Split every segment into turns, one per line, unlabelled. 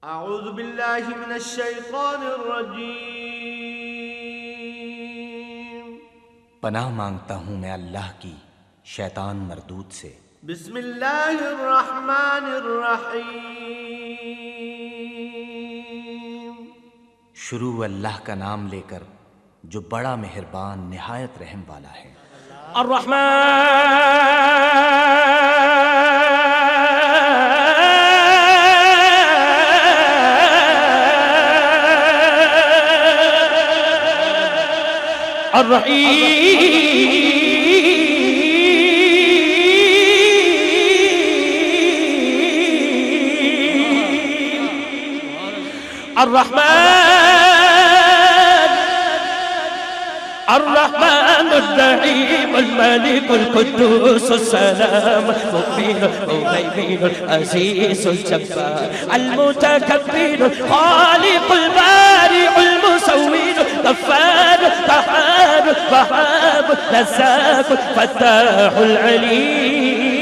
اعوذ باللہ من الشیطان الرجیم،
پناہ مانگتا ہوں میں اللہ کی شیطان مردود سے۔
بسم اللہ الرحمن الرحیم،
شروع اللہ کا نام لے کر جو بڑا مہربان نہایت رحم والا ہے۔
الرحمن الرحيم الملك القدوس السلام المؤمن المهيمن العزيز الجبار المتكبر الخالق البارئ المصور الغفار القهار الوهاب الرزاق الفتاح العليم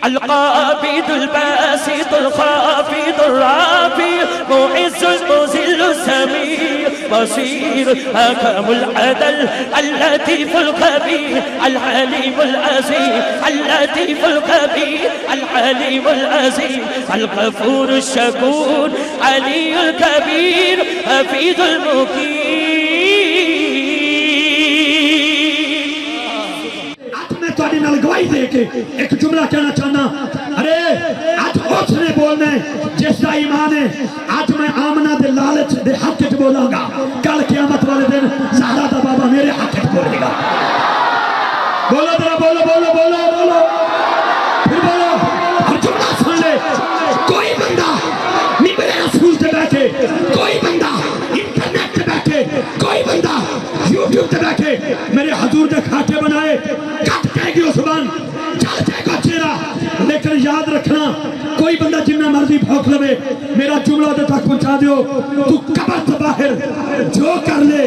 القابض الباسط الخافض الرافع المعز المذل السميع بصير حكم العدل اللطيف الخبير الحليم العزيز اللطيف الخبير الحليم العزيز الغفور الشكور علي الكبير حفيظ المقيم۔
تواڈے نال گواہی دے کے ایک جملہ کہنا چاہنا، ارے آج اس نے بولنا ہے جس کا ایمان ہے۔ آج میں آمنہ دے لالچ دے حق وچ بولاں گا، کل قیامت والے دن زہرا دا بابا میرے حق وچ بولے گا۔ بولو ذرا، بولو بولو بولو بولو، پھر بولو۔ اور جملہ سن لے، کوئی بندہ ممبر رسول تے بیٹھے، کوئی بندہ انٹرنیٹ تے بیٹھے، کوئی بندہ یوٹیوب تے بیٹھے میرے حضور دے کھاتے بنائے، کٹ جائے گی اس زبان، چل جائے گا چہرہ، لیکن یاد رکھنا کوئی بندہ جنہ مرضی بھوک لوے، میرا جملہ دے تک پہنچا دیو، تو قبر سے باہر جو کر لے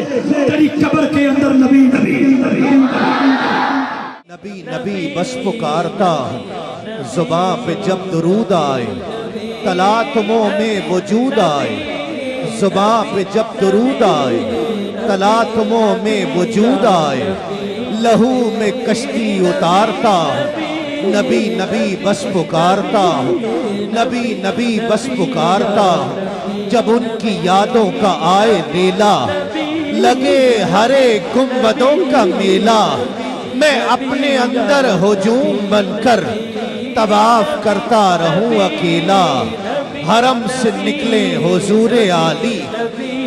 تیری قبر کے اندر نبی نبی
نبی نبی بس پکارتا ہوں، زباں پہ جب درود آئے تلاطموں میں وجود آئے، زباں پہ جب درود آئے تلاطموں میں وجود آئے، لہو میں کشتی اتارتا ہوں، نبی نبی بس پکارتا ہوں، نبی نبی بس پکارتا ہوں، جب ان کی یادوں کا آئے ریلا، لگے ہرے گنبدوں کا میلہ، میں اپنے اندر ہجوم بن کر طواف کرتا رہوں اکیلا، حرم سے نکلے حضور عالی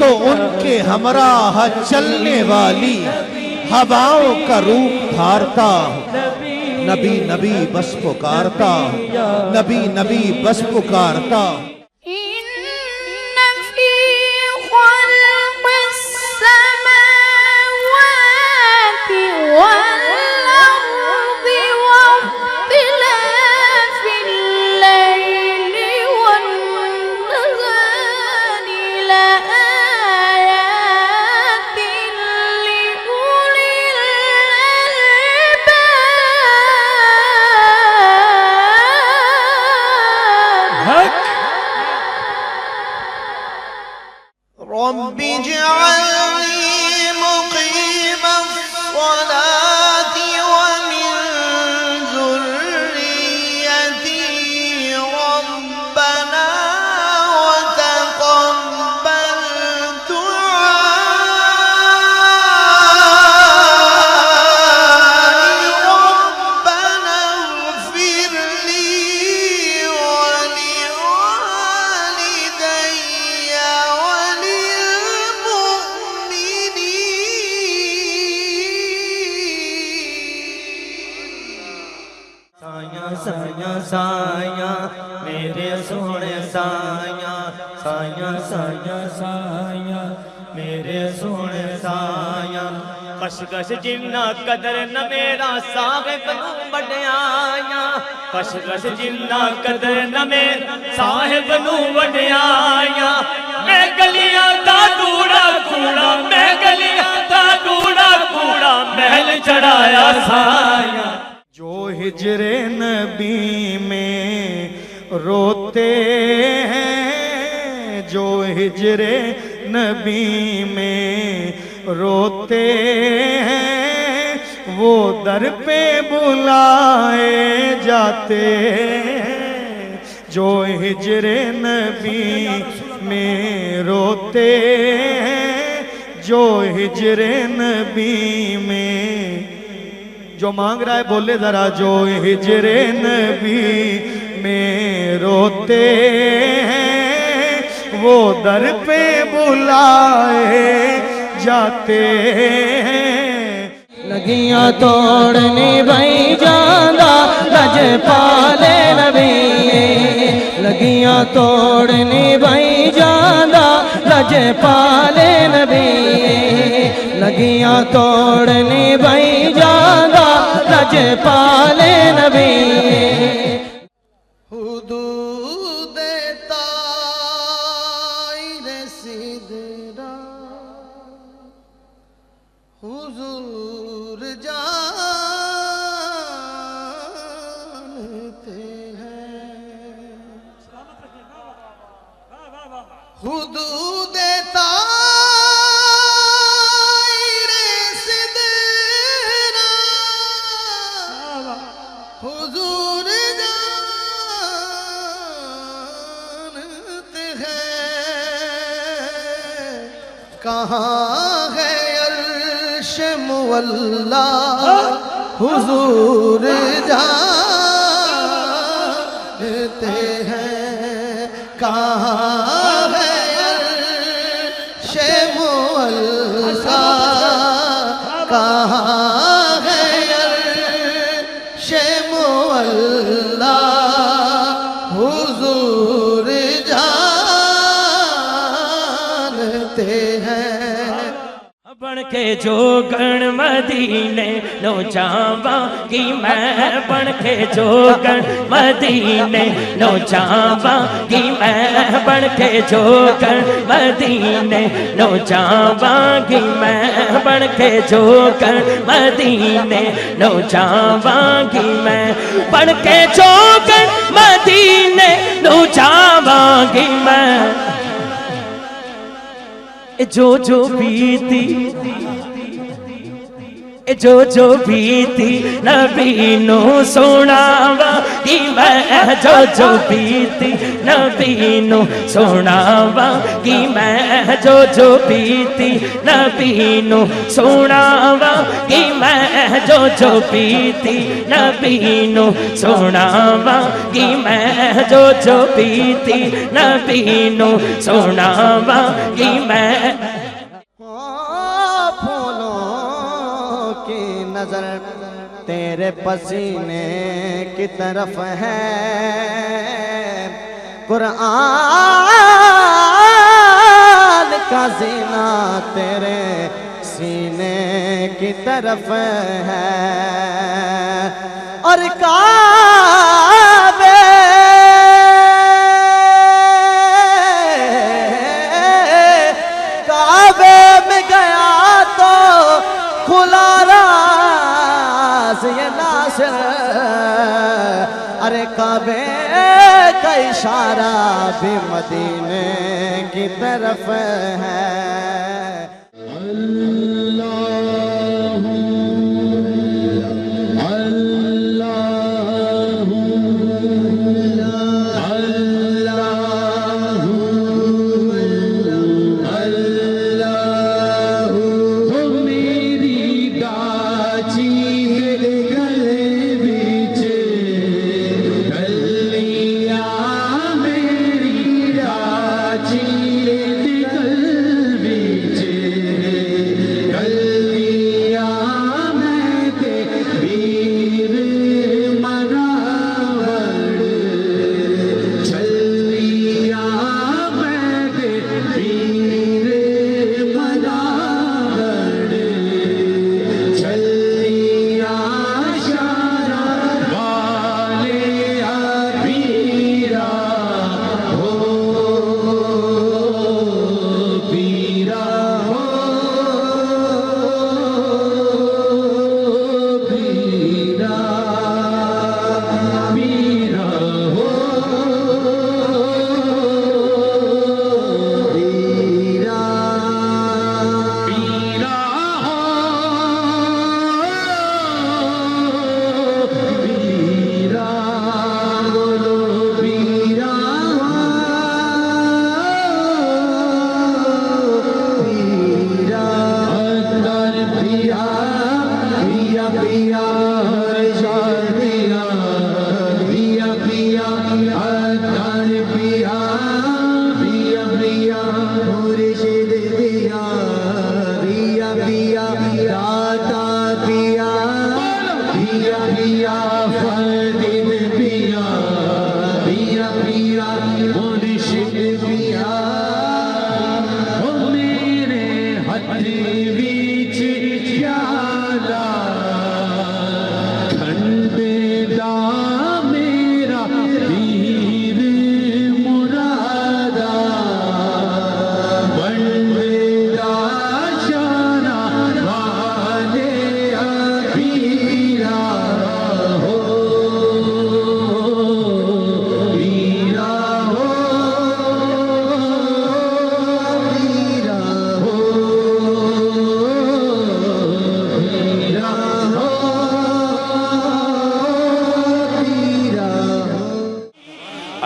تو ان کے ہمراہ چلنے والی ہواؤں کا روپ دھارتا ہوں، نبی نبی بس پکارتا ہوں، نبی نبی بس پکارتا ہوں۔
رب اجعلني مقيم الصلاة ومن ذريتي ربنا وتقبل دعائي ربنا اغفر لي
سایاں سایاں میرے سونے سایاں، سایاں سایاں سایاں میرے سونے سایاں، کشکش جنہ قدر نہ میرا صاحب نو وڈیاں، کشکش جنہ قدر نہ میرا صاحب نو وڈیاں، میں گلیاں دا کوڑا کوڑا، میں گلیاں دا کوڑا کوڑا محل چڑھایا سایاں،
جو
ہجر نبی میں روتے ہیں، جو ہجر نبی میں روتے ہیں، وہ در پہ بلائے جاتے ہیں، جو ہجر نبی میں روتے ہیں، جو ہجر نبی میں، جو مانگ رہا ہے بولے ذرا، جو ہجر نبی میں روتے ہیں، وہ در پہ بلائے جاتے ہیں۔
لگیاں توڑنی بھائی جاندہ لج پالے نبی، لگیاں توڑنی بھائی جاندہ لج پالے نبی، لگیاں توڑنی بھائی جاندہ لج پالے نبی۔
حدود طائر سدرہ حضور جانتے ہیں، حدود طائر سدرہ حضور جانتے ہیں، کہاں ہے عرش مولا حضور جانتے ہیں، کہاں ہے عرش مولا، کہاں ہے عرش مولا حضور جانتے ہیں۔
بن کے جو گن مدینے نو جاواں گی میں، بن کے جو گن مدینے نو جاواں گی میں، بن کے جو گن مدینے نو جاواں گی میں، بن کے جو گن مدینے نو جاواں گی میں، بن کے جو گن مدینے نو جاواں گی میں، جو بیتی جو بیتی نبی نو سناواں گی میں، جو بیتی نبی نو سناواں گی میں، جو بیتی نبی نو سناواں گی میں، جو بیتی نبی نو سناواں گی میں، جو بیتی نبی نو سناواں گی میں۔
پھولوں کی نظر تیرے پسینے کی طرف ہے، قرآن کا زینہ تیرے سینے کی طرف ہے، اور کعبے میں گیا تو کھلا راز یہ ناصر، ارے کعبے کا اشارہ بھی مدینے کی طرف ہے۔